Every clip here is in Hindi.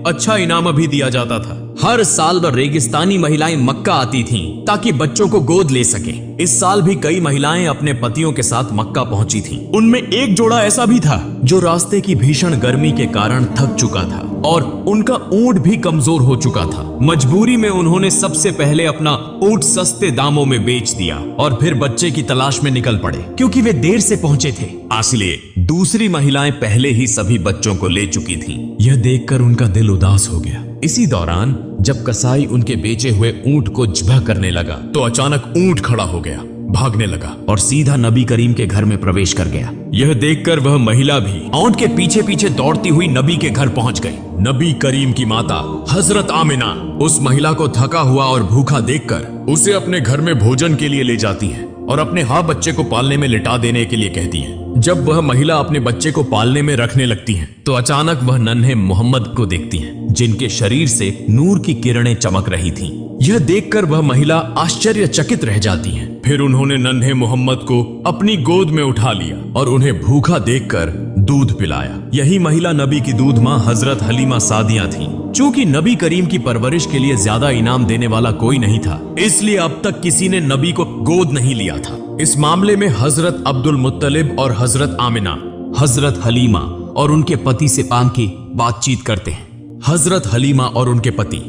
अच्छा इनाम भी दिया जाता था। हर साल रेगिस्तानी महिलाएं मक्का आती थीं ताकि बच्चों को गोद ले सके। इस साल भी कई महिलाएं अपने पतियों के साथ मक्का पहुंची थीं। उनमें एक जोड़ा ऐसा भी था जो रास्ते की भीषण गर्मी के कारण थक चुका था और उनका ऊंट भी कमजोर हो चुका था। मजबूरी में उन्होंने सबसे पहले अपना ऊंट सस्ते दामों में बेच दिया और फिर बच्चे की तलाश में निकल पड़े क्योंकि वे देर से पहुंचे थे। इसलिए दूसरी महिलाएं पहले ही सभी बच्चों को ले चुकी थीं। यह देखकर उनका दिल उदास हो गया। इसी दौरान जब कसाई उनके बेचे हुए ऊंट को ज़िबा करने लगा तो अचानक ऊंट खड़ा हो गया, भागने लगा और सीधा नबी करीम के घर में प्रवेश कर गया। यह देखकर वह महिला भी ऊंट के पीछे पीछे दौड़ती हुई नबी के घर पहुंच गई। नबी करीम की माता हजरत आमिना उस महिला को थका हुआ और भूखा देखकर उसे अपने घर में भोजन के लिए ले जाती हैं और अपने बच्चे को पालने में लिटा देने के लिए कहती हैं। जब वह महिला अपने बच्चे को पालने में रखने लगती हैं, तो अचानक वह नन्हे मोहम्मद को देखती हैं, जिनके शरीर से नूर की किरणें चमक रही थीं। यह देखकर वह महिला आश्चर्यचकित रह जाती हैं। फिर उन्होंने नन्हे मोहम्मद को अपनी गोद में उठा लिया और उन्हें भूखा देखकर दूध पिलाया। यही महिला नबी की दूध माँ हजरत हलीमा सादिया थी। चूंकि नबी करीम की परवरिश के लिए ज्यादा इनाम देने वाला कोई नहीं था, इसलिए अब तक किसी ने नबी को गोद नहीं लिया था। इस मामले में हजरत अब्दुल मुत्तलिब और हजरत आमिना हजरत हलीमा और उनके पति से पांग की बातचीत करते हैं। हजरत हलीमा और उनके पति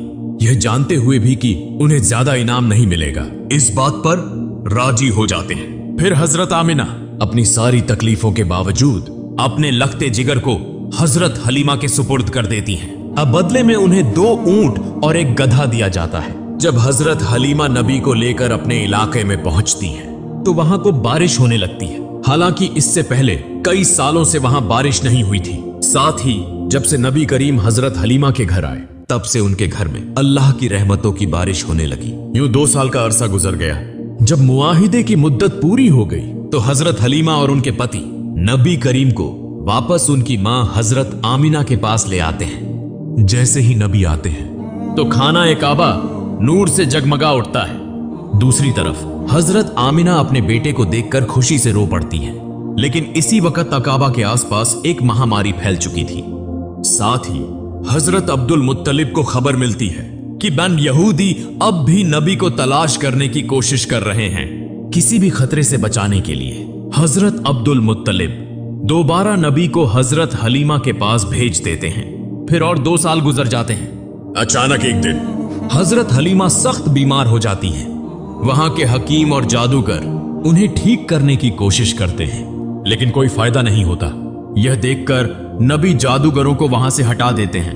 यह जानते हुए भी कि उन्हें ज्यादा इनाम नहीं मिलेगा, इस बात पर राजी हो जाते हैं। फिर हजरत आमिना अपनी सारी तकलीफों के बावजूद अपने लखते जिगर को हजरत हलीमा के सुपुर्द कर देती हैं। अब बदले में उन्हें 2 ऊंट और एक गधा दिया जाता है। जब हजरत हलीमा नबी को लेकर अपने इलाके में पहुंचती हैं, तो वहां को बारिश होने लगती है। हालांकि इससे पहले कई सालों से वहां बारिश नहीं हुई थी। साथ ही जब से नबी करीम हजरत हलीमा के घर आए, तब से उनके घर में अल्लाह की रहमतों की बारिश होने लगी। यूं 2 साल का अरसा गुजर गया। जब मुआहिदे की मुद्दत पूरी हो गई, तो हजरत हलीमा और उनके पति नबी करीम को वापस उनकी मां हजरत आमिना के पास ले आते हैं। जैसे ही नबी आते हैं, तो खाना ए काबा नूर से जगमगा उठता है। दूसरी तरफ हजरत आमिना अपने बेटे को देखकर खुशी से रो पड़ती हैं। लेकिन इसी वक्त अकाबा के आसपास एक महामारी फैल चुकी थी। साथ ही हजरत अब्दुल मुत्तलिब को खबर मिलती है कि बन यहूदी अब भी नबी को तलाश करने की कोशिश कर रहे हैं। किसी भी खतरे से बचाने के लिए हजरत अब्दुल मुत्तलिब दोबारा नबी को हजरत हलीमा के पास भेज देते हैं। फिर और 2 साल गुजर जाते हैं। अचानक एक दिन हजरत हलीमा सख्त बीमार हो जाती हैं। वहां के हकीम और जादूगर उन्हें ठीक करने की कोशिश करते हैं, लेकिन कोई फायदा नहीं होता। यह देखकर नबी जादूगरों को वहां से हटा देते हैं